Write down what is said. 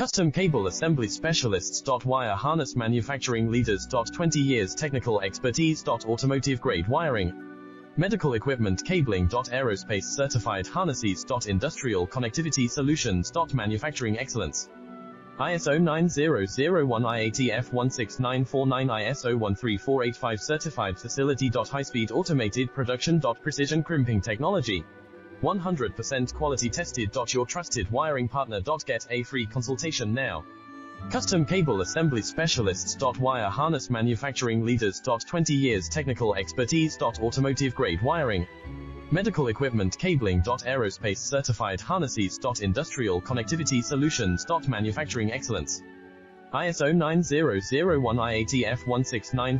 Custom Cable Assembly Specialists. Wire Harness Manufacturing Leaders. 20 years technical expertise. Automotive grade wiring, medical equipment cabling. Aerospace certified harnesses. Industrial connectivity solutions. Manufacturing excellence. ISO 9001 IATF 16949 ISO 13485 certified facility. High-speed automated production. Precision crimping technology. 100% quality tested. Your trusted wiring partner. Get a free consultation now. Custom Cable Assembly Specialists. Wire Harness Manufacturing Leaders. 20 years technical expertise. Automotive grade wiring, medical equipment cabling. Aerospace certified harnesses. Industrial connectivity solutions. Manufacturing excellence. ISO 9001 IATF 16949